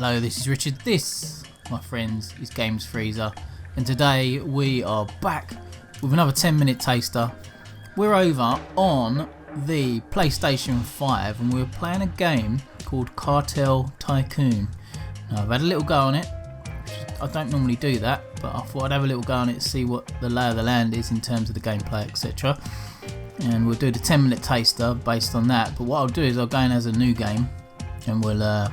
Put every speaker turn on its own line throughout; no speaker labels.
Hello, this is Richard. This, my friends, is Games Freezer, and today we are back with another 10-minute taster. We're over on the PlayStation 5 and we're playing a game called Cartel Tycoon. Now, I've had a little go on it. I don't normally do that, but I thought I'd have a little go on it to see what the lay of the land is in terms of the gameplay, etc. And we'll do the 10-minute taster based on that. But what I'll do is I'll go in as a new game and we'll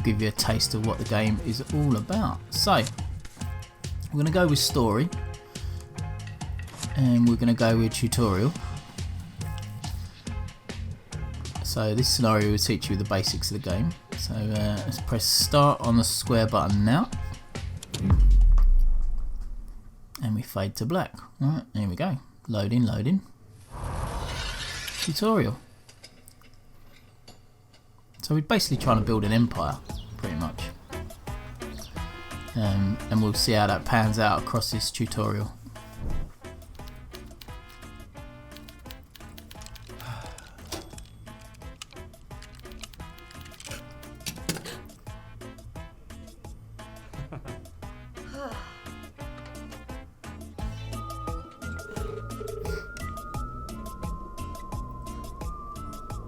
give you a taste of what the game is all about. So we're going to go with story and we're going to go with tutorial. So this scenario will teach you the basics of the game. So let's press start on the square button now and we fade to black. Alright, there we go. Loading. Tutorial. So we're basically trying to build an empire, pretty much. And we'll see how that pans out across this tutorial.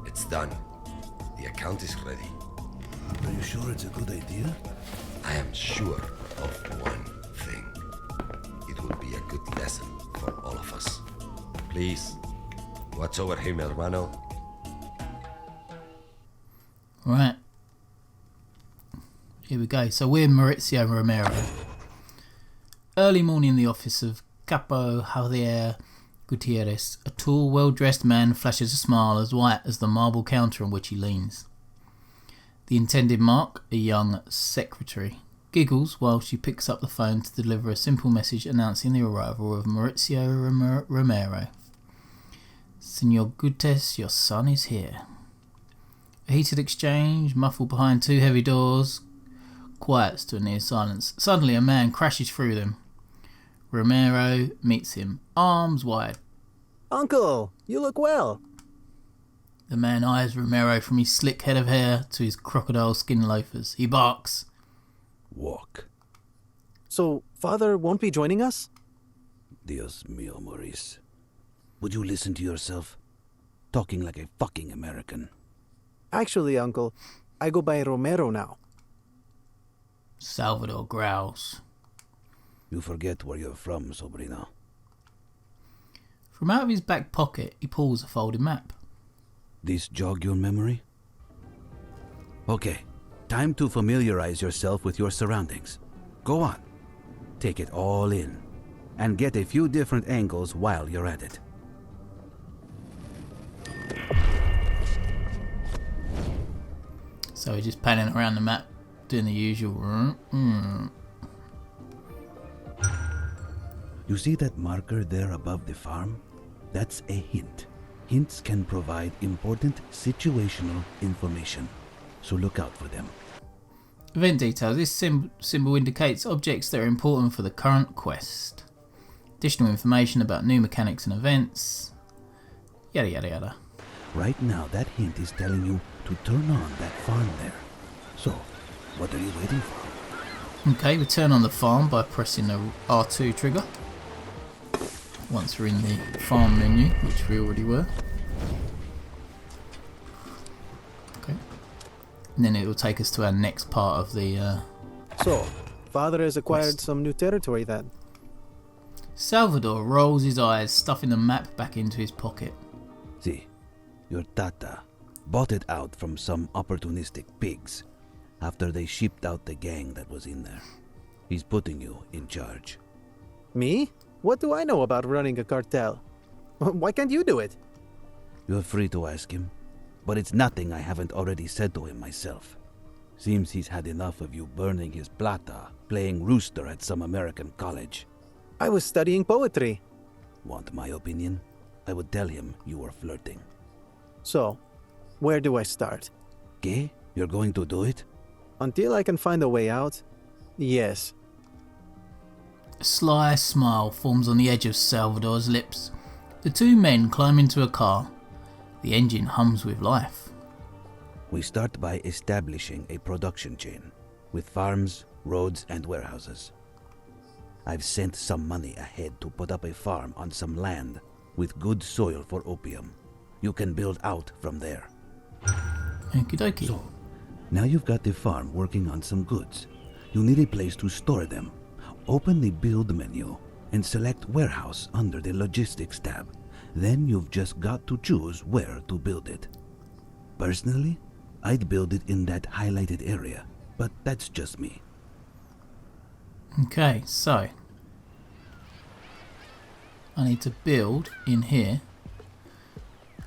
It's done. The account is ready.
Are you sure it's a good idea?
I am sure of one thing. It will be a good lesson for all of us. Please, watch over him, hermano.
Right. Here we go. So we're Mauricio Romero. Early morning in the office of Capo Javier Gutierrez. A tall, well-dressed man flashes a smile as white as the marble counter on which he leans. The intended mark, a young secretary, giggles while she picks up the phone to deliver a simple message announcing the arrival of Mauricio Romero. Senor Gutes, your son is here. A heated exchange, muffled behind two heavy doors, quiets to a near silence. Suddenly a man crashes through them. Romero meets him, arms wide.
Uncle, you look well.
The man eyes Romero from his slick head of hair to his crocodile skin loafers. He barks.
Walk.
So, Father won't be joining us?
Dios mío, Maurice. Would you listen to yourself? Talking like a fucking American.
Actually, Uncle, I go by Romero now.
Salvador growls.
You forget where you're from, sobrino.
From out of his back pocket, he pulls a folded map.
This jog your memory? Okay, time to familiarize yourself with your surroundings. Go on, take it all in, and get a few different angles while you're at it.
So we're just panning around the map, doing the usual.
You see that marker there above the farm? That's a hint. Hints can provide important situational information, so look out for them.
Event details. This symbol indicates objects that are important for the current quest. Additional information about new mechanics and events. Yada yada yada.
Right now, that hint is telling you to turn on that farm there. So, what are you waiting for?
Okay, we turn on the farm by pressing the R2 trigger. Once we're in the farm menu, which we already were. Okay. And then it will take us to our next part of the
So, Father has acquired
quest.
some new territory then.
Salvador rolls his eyes, stuffing the map back into his pocket.
See, your tata bought it out from some opportunistic pigs after they shipped out the gang that was in there. He's putting you in charge.
Me? What do I know about running a cartel? Why can't you do it?
You're free to ask him, but it's nothing I haven't already said to him myself. Seems he's had enough of you burning his plata, playing rooster at some American college.
I was studying poetry.
Want my opinion? I would tell him you were flirting.
So, where do I start?
¿Qué? You're going to do it?
Until I can find a way out? Yes.
A sly smile forms on the edge of Salvador's lips. The two men climb into a car. The engine hums with life.
We start by establishing a production chain. with farms, roads, and warehouses. I've sent some money ahead to put up a farm on some land with good soil for opium. You can build out from there.
Okie dokie.
So, now you've got the farm working on some goods. You need a place to store them. Open the build menu and select warehouse under the logistics tab. Then you've just got to choose where to build it. Personally, I'd build it in that highlighted area, but that's just me.
Okay, so I need to build in here.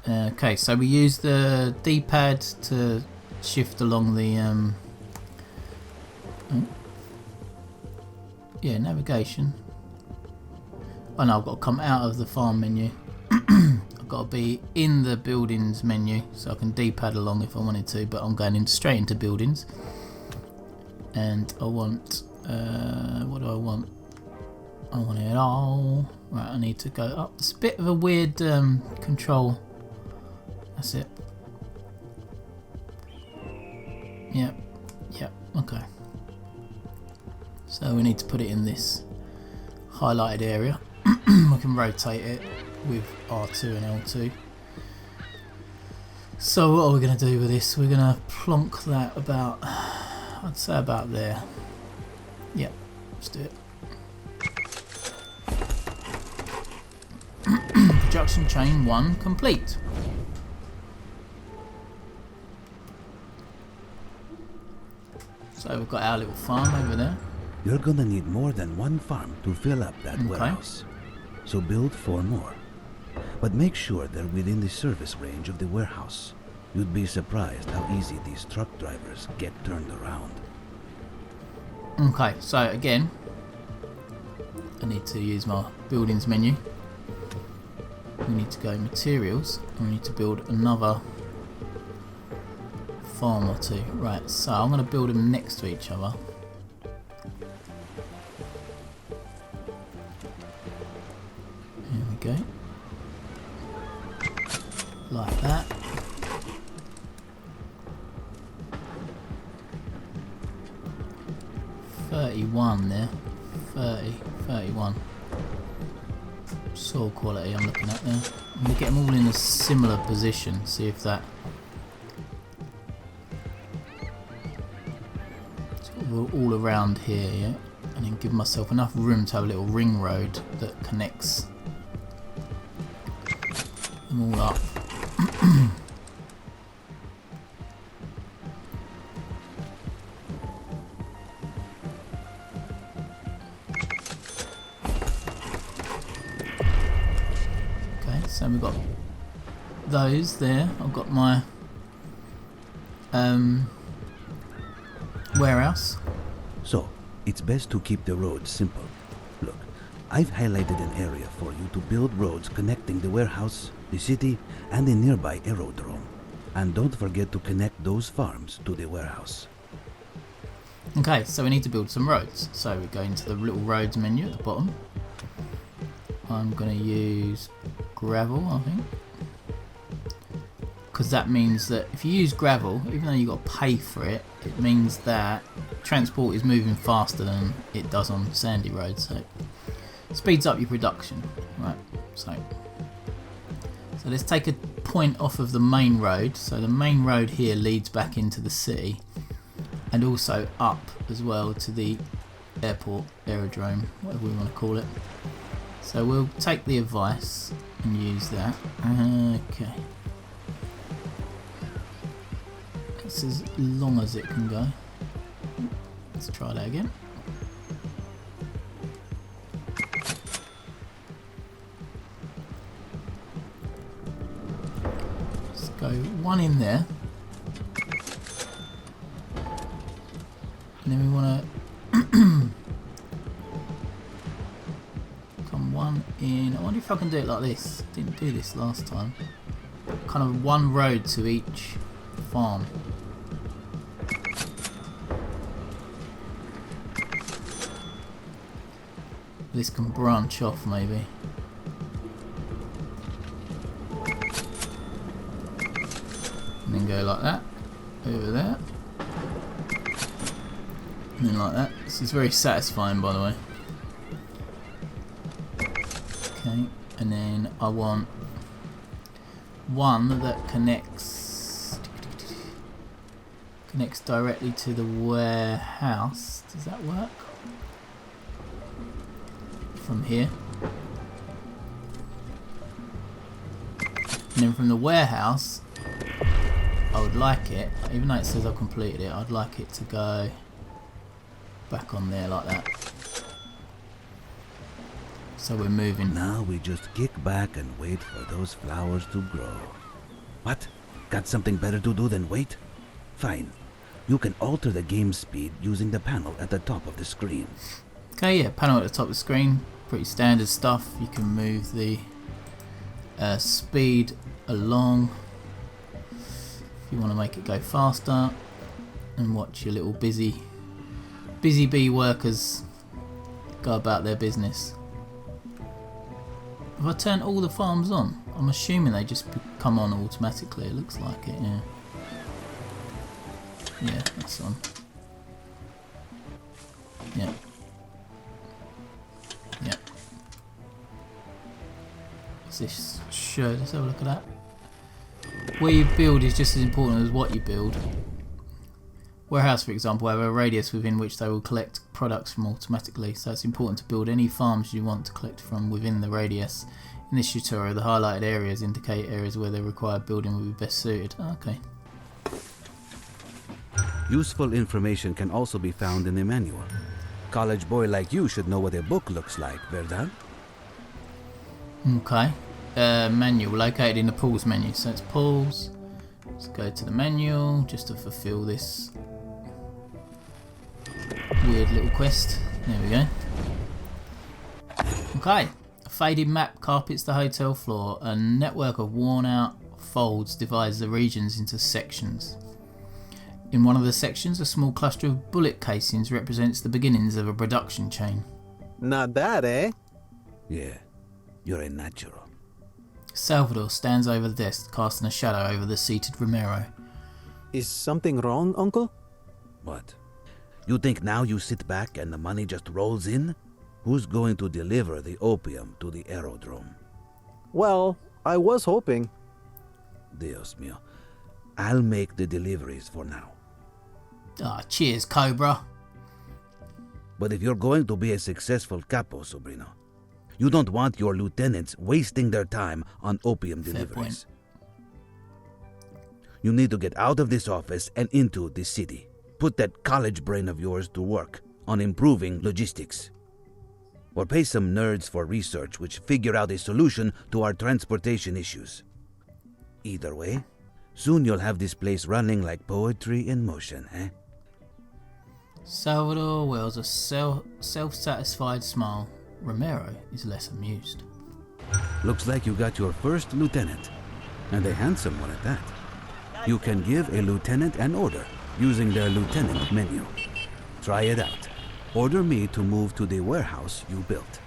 Okay, so we use the D-pad to shift along the navigation. Oh no, I've got to come out of the farm menu. I've got to be in the buildings menu, so I can D-pad along if I wanted to, but I'm going straight into buildings. And I want, what do I want? I want it all. Right, I need to go up. It's a bit of a weird control. That's it. Yep, okay. So we need to put it in this highlighted area. We can rotate it with R2 and L2. So what are we going to do with this? We're going to plonk that about, I'd say about there. Yep, let's do it. Production chain 1 complete. So we've got our little farm over there.
You're gonna need more than one farm to fill up that warehouse. So build 4 more. But make sure they're within the service range of the warehouse. You'd be surprised how easy these truck drivers get turned around.
Okay, so again, I need to use my buildings menu. We need to go materials, and we need to build another farm or 2. Right, so I'm going to build them next to each other. Here we go. Like that. $31 there. 31. Soil quality I'm looking at there. I'm going to get them all in a similar position, see if that all around here, yeah, and then give myself enough room to have a little ring road that connects them all up. Okay, so we've got those there. I've got my warehouse.
So, it's best to keep the roads simple. Look, I've highlighted an area for you to build roads connecting the warehouse, the city, and the nearby aerodrome. And don't forget to connect those farms to the warehouse.
Okay, so we need to build some roads. So we go into the little roads menu at the bottom. I'm going to use gravel, I think. Because that means that if you use gravel, even though you've got to pay for it, it means that transport is moving faster than it does on sandy roads. So it speeds up your production. Right, so let's take a point off of the main road. So the main road here leads back into the city and also up as well to the airport, aerodrome, whatever we want to call it. So we'll take the advice and use that. Okay. It's as long as it can go. Let's try that again. Let's go one in there. And then we want to come one in. I wonder if I can do it like this. Didn't do this last time. Kind of one road to each farm. This can branch off maybe. And then go like that over there. And then like that. This is very satisfying, by the way. Okay, and then I want one that connects directly to the warehouse. Does that work? From here. And then from the warehouse, I would like it, even though it says I've completed it, I'd like it to go back on there like that. So we're moving.
Now we just kick back and wait for those flowers to grow. What? Got something better to do than wait? Fine. You can alter the game speed using the panel at the top of the screen.
Okay, yeah, panel at the top of the screen. Pretty standard stuff. You can move the speed along if you want to make it go faster, and watch your little busy bee workers go about their business. If I turn all the farms on, I'm assuming they just come on automatically. It looks like it, yeah. Yeah, that's on. Yeah. Yeah. What's this show? Let's have a look at that. Where you build is just as important as what you build. Warehouse, for example, have a radius within which they will collect products from automatically, so it's important to build any farms you want to collect from within the radius. In this tutorial, the highlighted areas indicate areas where the required building will be best suited. Okay.
Useful information can also be found in the manual. College boy like you should know what a book looks like, verdad?
Okay. Manual located in the pools menu. So it's pools. Let's go to the manual just to fulfill this weird little quest. There we go. Okay. A faded map carpets the hotel floor. A network of worn out folds divides the regions into sections. In one of the sections, a small cluster of bullet casings represents the beginnings of a production chain.
Not bad, eh?
Yeah, you're a natural.
Salvador stands over the desk, casting a shadow over the seated Romero.
Is something wrong, Uncle?
What? You think now you sit back and the money just rolls in? Who's going to deliver the opium to the aerodrome?
Well, I was hoping.
Dios mío. I'll make the deliveries for now.
Ah, cheers, Cobra.
But if you're going to be a successful capo, sobrino, you don't want your lieutenants wasting their time on opium
Fair
deliveries. You need to get out of this office and into the city. Put that college brain of yours to work on improving logistics. Or pay some nerds for research which figure out a solution to our transportation issues. Either way, soon you'll have this place running like poetry in motion, eh?
Salvador wears a self-satisfied smile. Romero is less amused.
Looks like you got your first lieutenant, and a handsome one at that. You can give a lieutenant an order using their lieutenant menu. Try it out. Order me to move to the warehouse you built.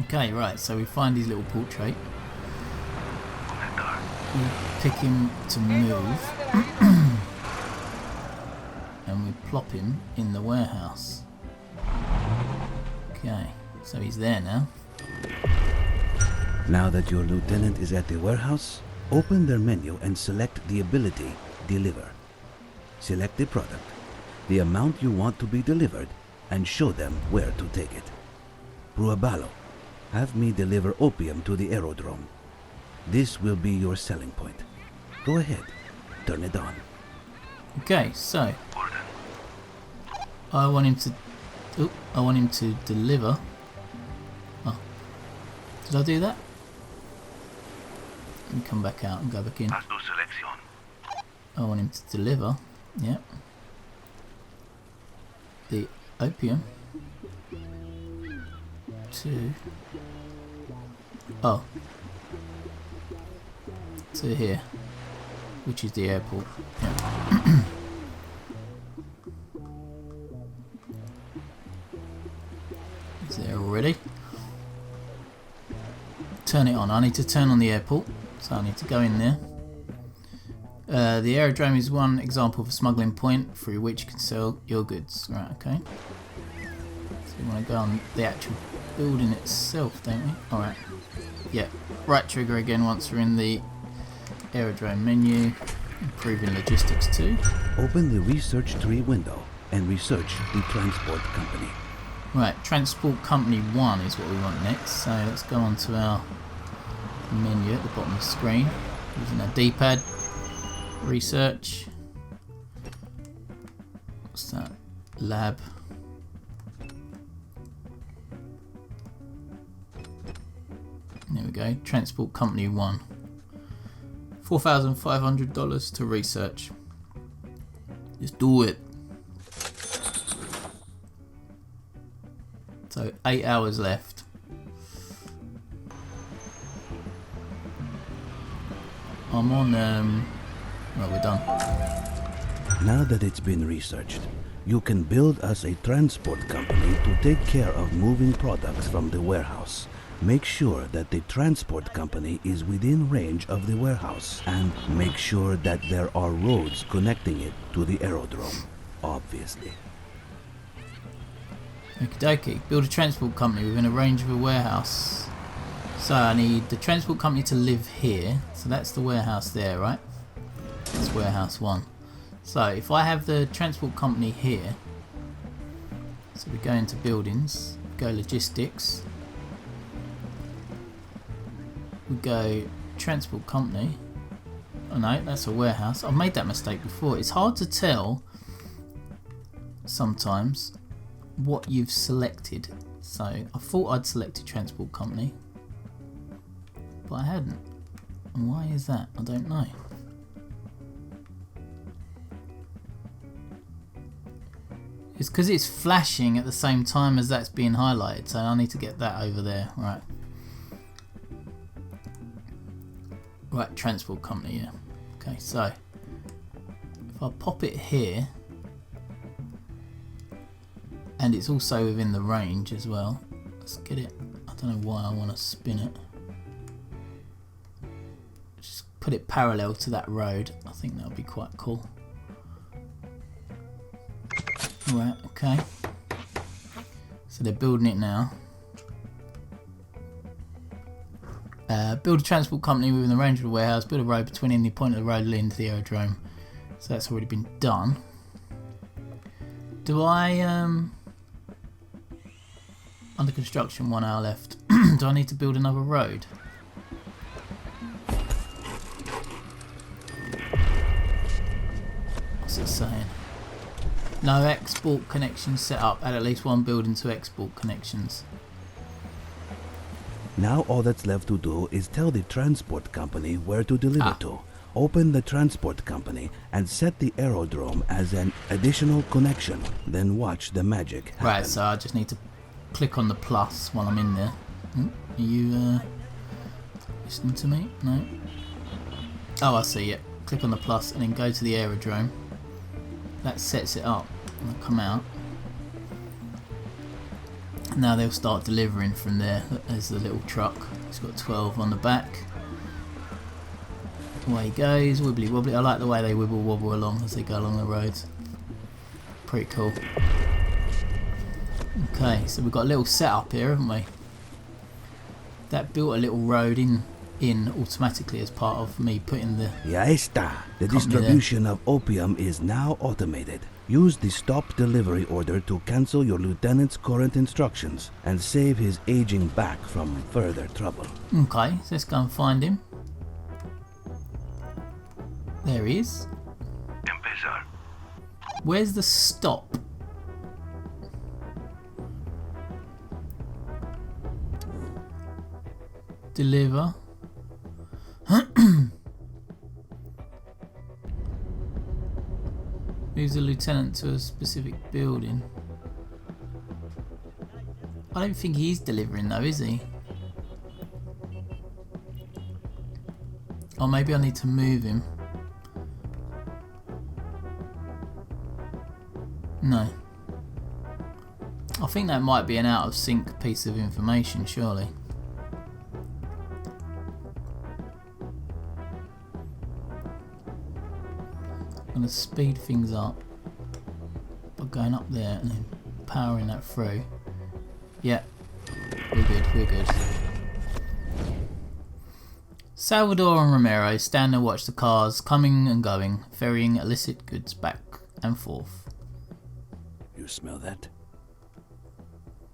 Okay, right, so we find his little portrait. We pick him to move. And we plop him in the warehouse. Okay, so he's there now.
Now that your lieutenant is at the warehouse, open their menu and select the ability Deliver. Select the product, the amount you want to be delivered, and show them where to take it. Ruabalo, have me deliver opium to the aerodrome. This will be your selling point. Go ahead, turn it on.
Okay, so I want him to deliver. Oh, did I do that? Let me come back out and go back in. I want him to deliver. Yep. The opium to to here, which is the airport. Yep. Is there already? Turn it on. I need to turn on the airport, so I need to go in there The aerodrome is one example of a smuggling point through which you can sell your goods. Right, okay. So we want to go on the actual building itself, don't we? Alright. Yeah. Right trigger again once we're in the aerodrome menu. Improving logistics too.
Open the research tree window and research the transport company.
Right, Transport Company 1 is what we want next. So let's go on to our menu at the bottom of the screen. Using our D-pad. Research. What's that? Lab. There we go. Transport Company 1. $4,500 to research. Just do it. So 8 hours left. I'm on well, we're done.
Now that it's been researched, you can build us a transport company to take care of moving products from the warehouse. Make sure that the transport company is within range of the warehouse, and make sure that there are roads connecting it to the aerodrome, obviously.
Okie dokie. Build a transport company within a range of a warehouse. So I need the transport company to live here. So that's the warehouse there, right? That's warehouse 1. So if I have the transport company here, so we go into buildings, go logistics, we go transport company. Oh no, that's a warehouse. I've made that mistake before. It's hard to tell sometimes what you've selected. So I thought I'd selected transport company, but I hadn't. And why is that? I don't know. It's because it's flashing at the same time as that's being highlighted, so I need to get that over there. Right. Right, transport company, yeah. Okay, so if I pop it here, and it's also within the range as well. Let's get it. I don't know why I want to spin it. Just put it parallel to that road. I think that would be quite cool. Right, okay. So they're building it now. Build a transport company within the range of the warehouse. Build a road between the point of the road leading to the aerodrome. So that's already been done. Do I under construction, 1 hour left. Do I need to build another road? What's it saying? No export connections set up. Add at least one building to export connections.
Now all that's left to do is tell the transport company where to deliver to. Open the transport company and set the aerodrome as an additional connection. Then watch the magic happen.
Right, so I just need to click on the plus while I'm in there. Are you listening to me? No? Oh, I see it. Click on the plus and then go to the aerodrome. That sets it up. I'll come out. Now they'll start delivering from there. There's the little truck. It's got 12 on the back. Away he goes, wibbly wobbly. I like the way they wibble wobble along as they go along the roads. Pretty cool. Okay, so we've got a little setup here, haven't we? That built a little road in automatically as part of me putting the...
Ya está. The distribution of opium is now automated. Use the stop delivery order to cancel your lieutenant's current instructions and save his aging back from further trouble.
Okay, so let's go and find him. There he is.
Empezar.
Where's the stop? Deliver. Moves the lieutenant to a specific building. I don't think he's delivering though, is he? Or maybe I need to move him. No. I think that might be an out of sync piece of information, surely. I'm going to speed things up by going up there and then powering that through. Yeah, we're good, we're good. Salvador and Romero stand and watch the cars coming and going, ferrying illicit goods back and forth.
You smell that?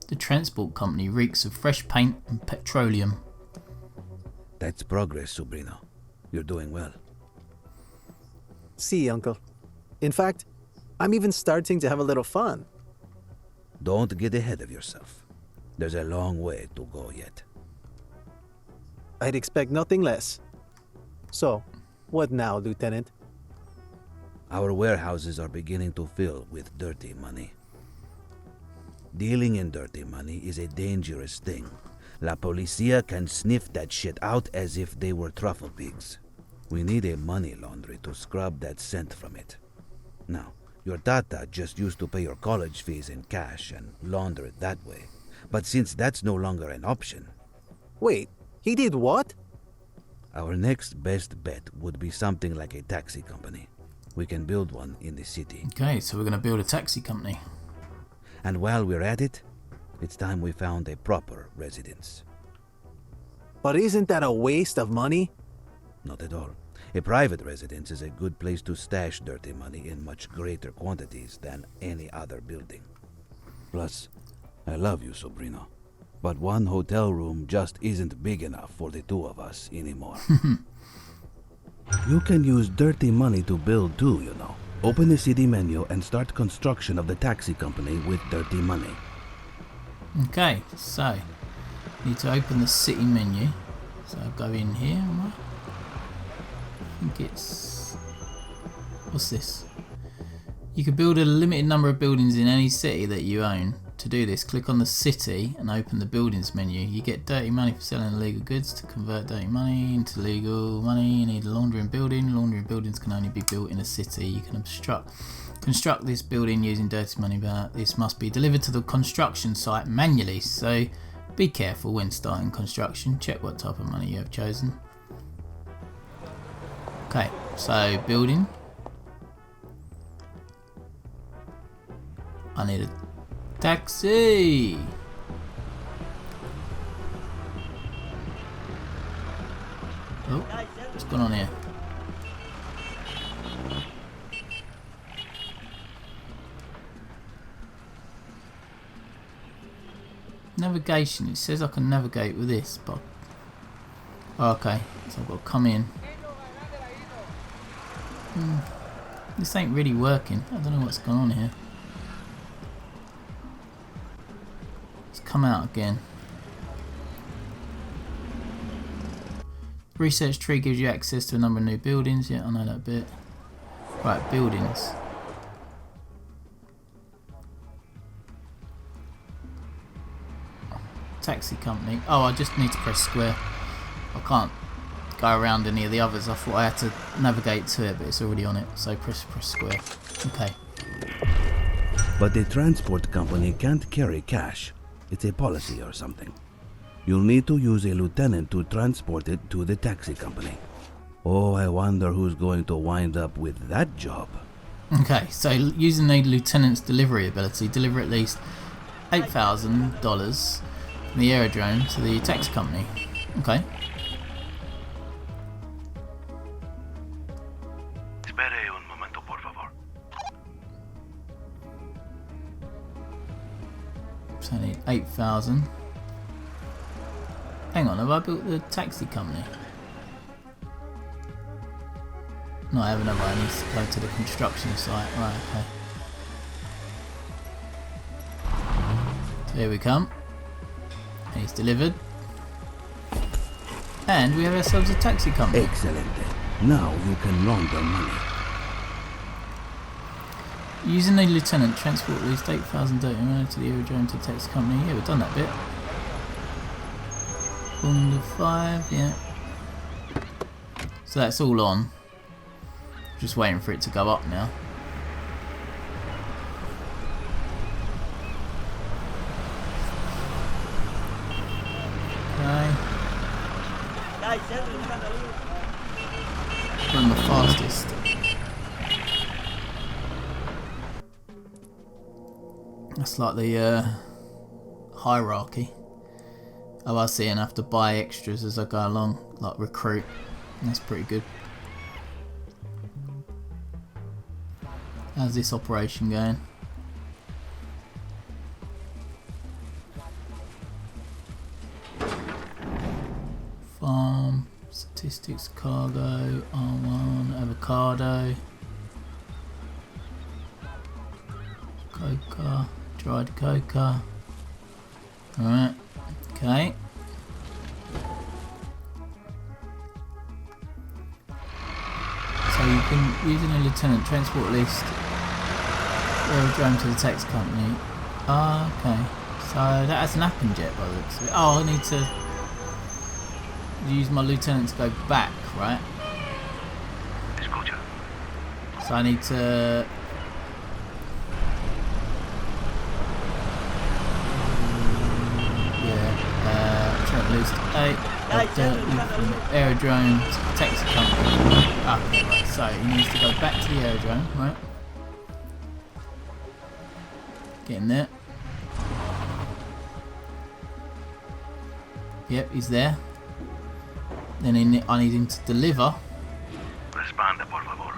The transport company reeks of fresh paint and petroleum.
That's progress, Sobrino. You're doing well.
See, Uncle. In fact, I'm even starting to have a little fun.
Don't get ahead of yourself. There's a long way to go yet.
I'd expect nothing less. So, what now, Lieutenant?
Our warehouses are beginning to fill with dirty money. Dealing in dirty money is a dangerous thing. La Policia can sniff that shit out as if they were truffle pigs. We need a money laundry to scrub that scent from it. Now, your tata just used to pay your college fees in cash and launder it that way. But since that's no longer an option...
Wait, he did what?
Our next best bet would be something like a taxi company. We can build one in the city.
Okay, so we're going to build a taxi company.
And while we're at it, it's time we found a proper residence.
But isn't that a waste of money?
Not at all. A private residence is a good place to stash dirty money in much greater quantities than any other building. Plus, I love you, Sobrino. But one hotel room just isn't big enough for the two of us anymore. You can use dirty money to build too, you know. Open the city menu and start construction of the taxi company with dirty money.
Okay, so need to open the city menu. So I'll go in here. I think it's... What's this? You can build a limited number of buildings in any city that you own. To do this, click on the city and open the buildings menu. You get dirty money for selling illegal goods. To convert dirty money into legal money, you need a laundering building. Laundering buildings can only be built in a city. You can construct this building using dirty money, but this must be delivered to the construction site manually. So be careful when starting construction. Check what type of money you have chosen. Okay, so building. I need a taxi! Oh, what's going on here? Navigation, it says I can navigate with this, but... Oh, okay, so I've got to come in. This ain't really working, I don't know what's going on here. Come out again. Research tree gives you access to a number of new buildings. Yeah, I know that bit. Right, buildings. Taxi company. Oh, I just need to press square. I can't go around any of the others. I thought I had to navigate to it, but it's already on it. So press square. Okay.
But the transport company can't carry cash. It's a policy or something. You'll need to use a lieutenant to transport it to the taxi company. Oh, I wonder who's going to wind up with that job.
Okay, so using the lieutenant's delivery ability, deliver at least $8,000 from the aerodrome to the taxi company. Okay.
Espere un momento, por favor.
So I need 8,000. Hang on, have I built the taxi company? No, I haven't. I need to go to the construction site. Right, okay. So here we come. And it's delivered. And we have ourselves a taxi company.
Excellent. Now you can launder money.
Using a lieutenant, transport at least 8,000 dirty money to the aerodrome to the taxi company. Yeah, we've done that bit. 5, yeah. So that's all on. Just waiting for it to go up now. Okay. Run the fastest. That's like the hierarchy. Oh, I see, and I have to buy extras as I go along, like recruit. That's pretty good. How's this operation going? Farm, statistics, cargo, R1, avocado, coca, dried coca. Alright, okay. So you can, using a lieutenant, transport list, aerodrome to the tax company. Ah, okay. So that hasn't happened yet by the looks of it. Oh, I need to use my lieutenant to go back, right?
Escucha.
So I need to... List 8 aerodrome taxi company. Okay, right, so he needs to go back to the aerodrome, right? Getting there. Yep, he's there. Then I need him to deliver
Responda, por favor.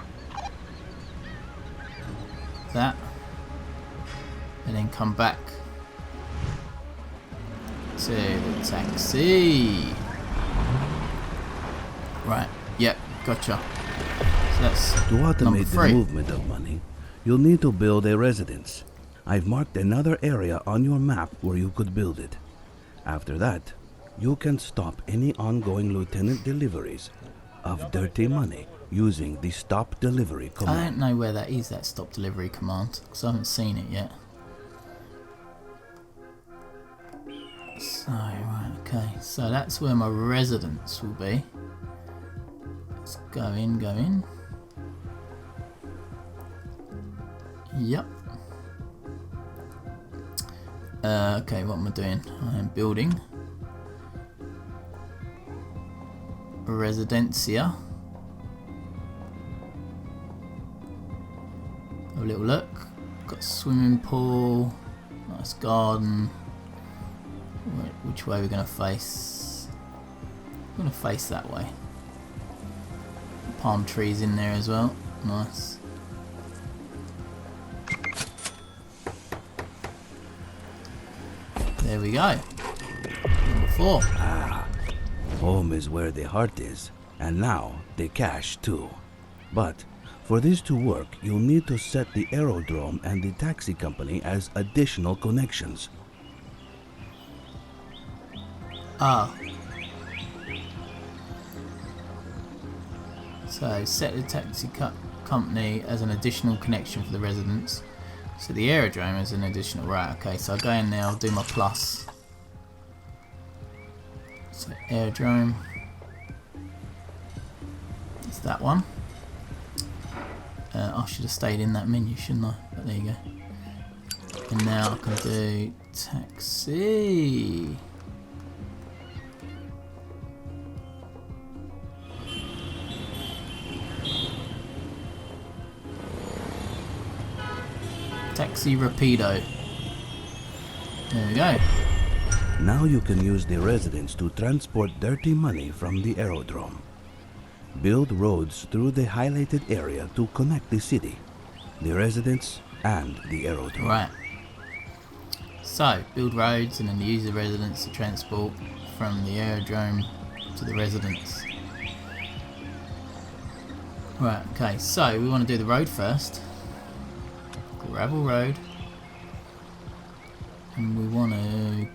that. And then come back to the taxi. Right, yep, gotcha. So that's
To
number
automate the
3.
movement of money, you'll need to build a residence. I've marked another area on your map where you could build it. After that, you can stop any ongoing lieutenant deliveries of dirty money using the stop delivery
I
command.
don't know where that is, that stop delivery command, because I haven't seen it yet. So, right, okay, so that's where my residence will be. Let's go in, go in. Yep. Okay, what am I doing? I am building a residencia. Have a little look. Got a swimming pool, nice garden. Which way are we going to face? We're going to face that way. Palm trees in there as well. Nice. There we go. Number 4.
Home is where the heart is, and now the cash too. But for this to work, you'll need to set the aerodrome and the taxi company as additional connections.
Ah. So set the taxi company as an additional connection for the residents. So the aerodrome is an additional, right, okay, so I'll go in there, I'll do my plus. So aerodrome. It's that one. I should have stayed in that menu, shouldn't I? But there you go. And now I can do taxi. Taxi Rapido. There we go.
Now you can use the residents to transport dirty money from the aerodrome. Build roads through the highlighted area to connect the city, the residents, and the aerodrome.
Right. So, build roads and then use the residents to transport from the aerodrome to the residents. Right, okay, so we want to do the road first. Gravel road. And we want to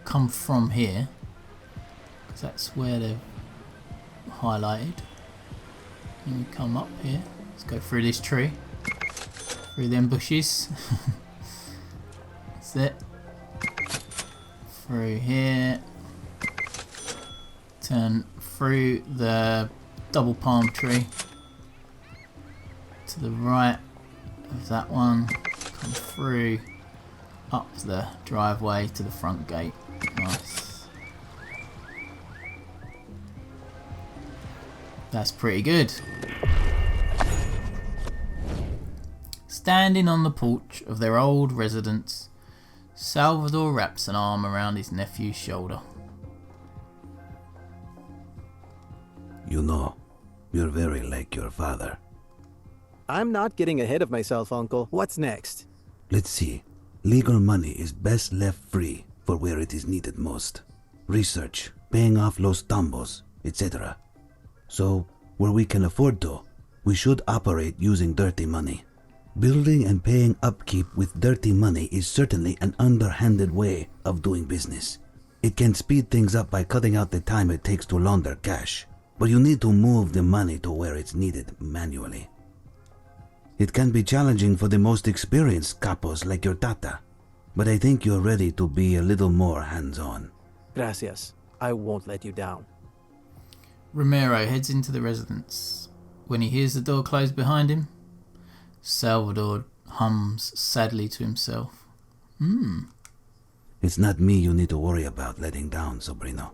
come from here, because that's where they've highlighted. And we come up here. Let's go through this tree. Through them bushes. That's it. Through here. Turn through the double palm tree. To the right of that one. Come through. Up the driveway to the front gate. Nice. That's pretty good. Standing on the porch of their old residence, Salvador wraps an arm around his nephew's shoulder.
You know, you're very like your father.
I'm not getting ahead of myself, Uncle. What's next?
Let's see. Legal money is best left free for where it is needed most. Research, paying off los tambos, etc. So, where we can afford to, we should operate using dirty money. Building and paying upkeep with dirty money is certainly an underhanded way of doing business. It can speed things up by cutting out the time it takes to launder cash, but you need to move the money to where it's needed manually. It can be challenging for the most experienced capos like your tata, but I think you're ready to be a little more hands-on.
Gracias. I won't let you down.
Romero heads into the residence. When he hears the door close behind him, Salvador hums sadly to himself.
It's not me you need to worry about letting down, Sobrino.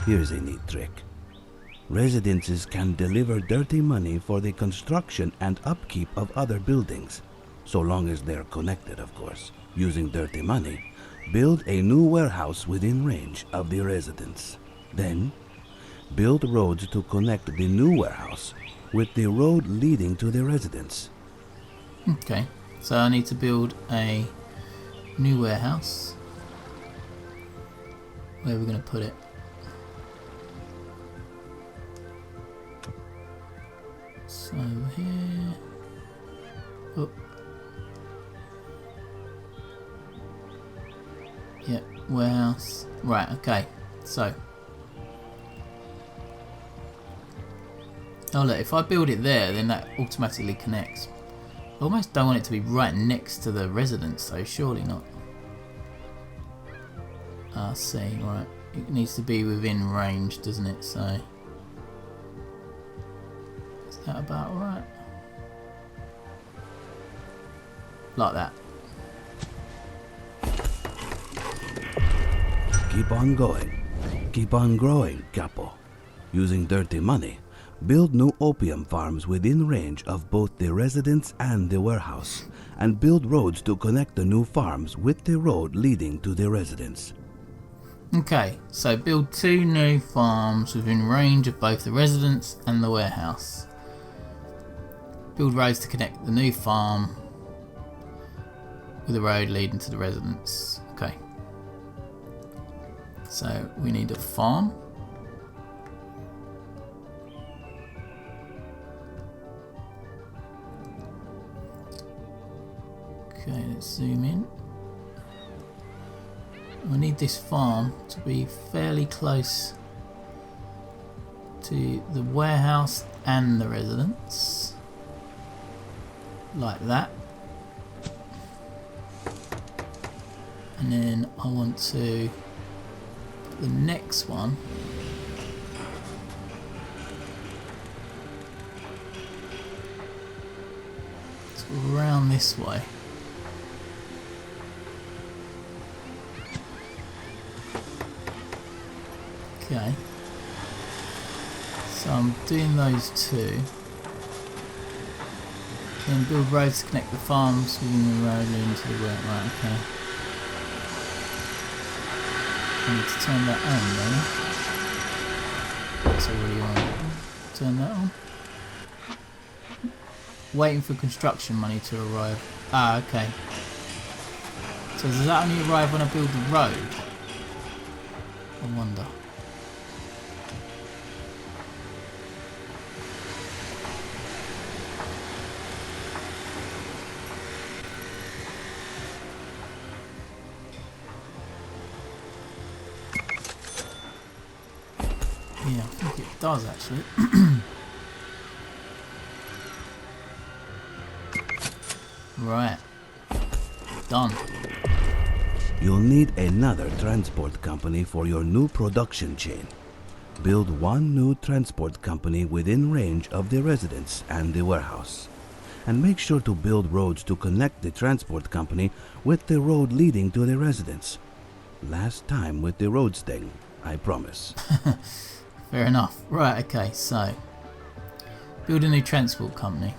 Here's a neat trick. Residences can deliver dirty money for the construction and upkeep of other buildings, so long as they're connected, of course. Using dirty money, build a new warehouse within range of the residence. Then, build roads to connect the new warehouse with the road leading to the residence.
Okay, so I need to build a new warehouse. Where are we going to put it? So here. Oh. Yep, warehouse. Right, okay. So. Oh look, if I build it there, then that automatically connects. I almost don't want it to be right next to the residence though, surely not. I see, right. It needs to be within range, doesn't it? So. Is that about right? Like that.
Keep on going. Keep on growing, Capo. Using dirty money, build new opium farms within range of both the residence and the warehouse, and build roads to connect the new farms with the road leading to the residence.
Okay, so build 2 new farms within range of both the residence and the warehouse. Build roads to connect the new farm with the road leading to the residence. Okay. So we need a farm. Okay, let's zoom in. We need this farm to be fairly close to the warehouse and the residence. Like that. And then I want to put the next one around this way. Okay, so I'm doing those 2. Then build roads to connect the farms within the road leading to the work. Right, okay. I need to turn that on, don't I? That's already on. Turn that on. Waiting for construction money to arrive. Ah, okay. So does that only arrive when I build the road? I wonder. Yeah, I think it does actually. Right. Done.
You'll need another transport company for your new production chain. Build 1 new transport company within range of the residence and the warehouse. And make sure to build roads to connect the transport company with the road leading to the residence. Last time with the roads thing, I promise.
Fair enough. Right, okay, so build a new transport company.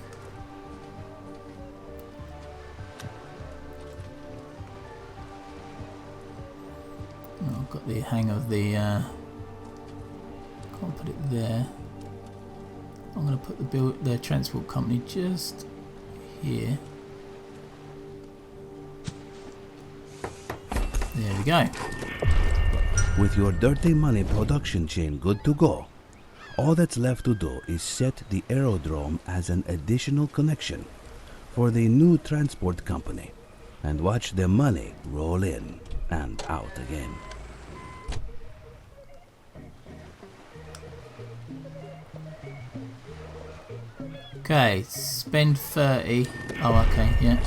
got the hang of the... can't put it there. I'm going to put the transport company just here. There we go.
With your dirty money production chain good to go, all that's left to do is set the aerodrome as an additional connection for the new transport company and watch the money roll in and out again.
Okay, spend 30. Oh, okay, yeah.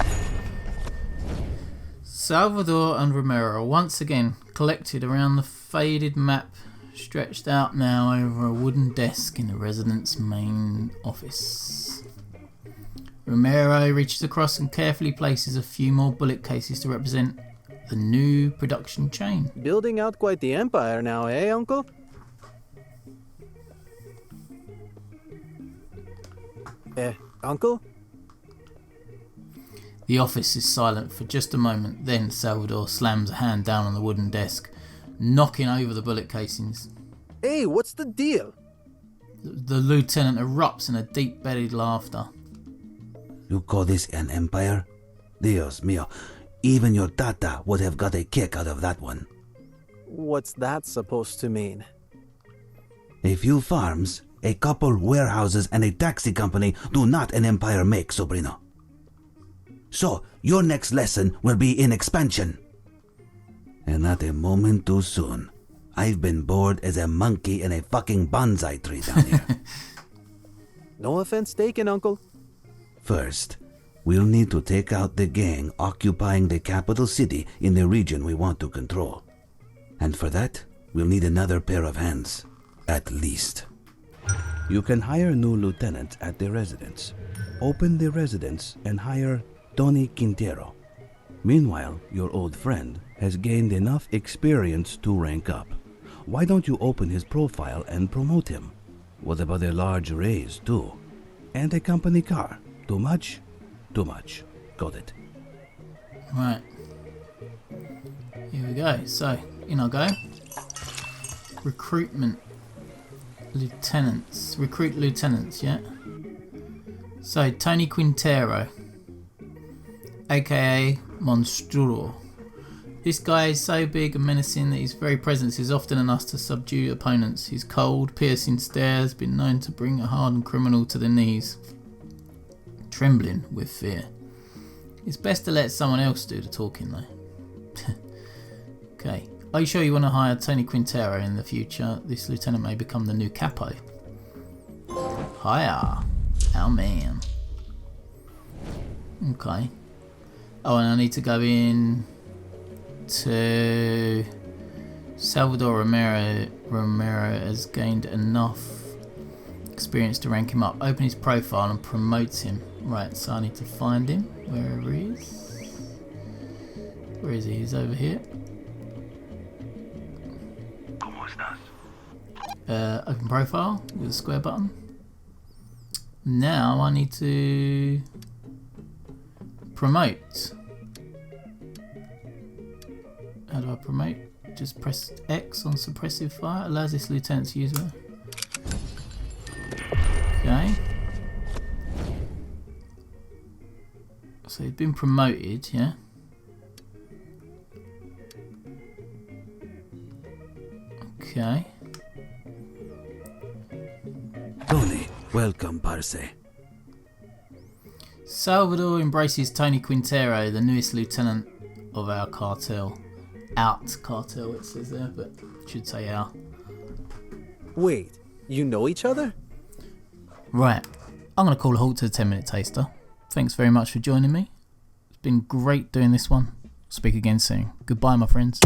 Salvador and Romero are once again collected around the faded map stretched out now over a wooden desk in the resident's main office. Romero reaches across and carefully places a few more bullet cases to represent the new production chain.
Building out quite the empire now, eh, Uncle? Uncle?
The office is silent for just a moment, then Salvador slams a hand down on the wooden desk, knocking over the bullet casings.
Hey, what's the deal?
The lieutenant erupts in a deep-bellied laughter.
You call this an empire? Dios mío, even your tata would have got a kick out of that one.
What's that supposed to mean?
A few farms, a couple warehouses, and a taxi company do not an empire make, sobrino. So, your next lesson will be in expansion. And not a moment too soon. I've been bored as a monkey in a fucking bonsai tree down here.
No offense taken, Uncle.
First, we'll need to take out the gang occupying the capital city in the region we want to control. And for that, we'll need another pair of hands. At least. You can hire new lieutenants at the residence. Open the residence and hire Tony Quintero. Meanwhile, your old friend has gained enough experience to rank up. Why don't you open his profile and promote him? What about a large raise, too? And a company car. Too much? Too much. Got it.
Right. Here we go. So, in I go. Recruitment. Lieutenants. Recruit lieutenants, yeah? So, Tony Quintero, aka Monstro. This guy is so big and menacing that his very presence is often enough to subdue opponents. His cold, piercing stare has been known to bring a hardened criminal to the knees, trembling with fear. It's best to let someone else do the talking though. Okay. Are you sure you want to hire Tony Quintero in the future? This lieutenant may become the new capo. Hiya, our man. Okay. Oh, and I need to go in to Salvador Romero. Romero has gained enough experience to rank him up. Open his profile and promote him. Right, so I need to find him wherever he is. Where is he? He's over here.
¿Cómo estás?
Open profile with a square button. Now I need to promote. How do I promote? Just press X on suppressive fire. Allows this lieutenant to use it. Okay. So he's been promoted, yeah? Okay.
Tony, welcome, Parce.
Salvador embraces Tony Quintero, the newest lieutenant of our cartel. Out cartel, it says there, but it should say our.
Wait, you know each other?
Right, I'm going to call a halt to the 10-minute taster. Thanks very much for joining me. It's been great doing this one. Speak again soon. Goodbye, my friends.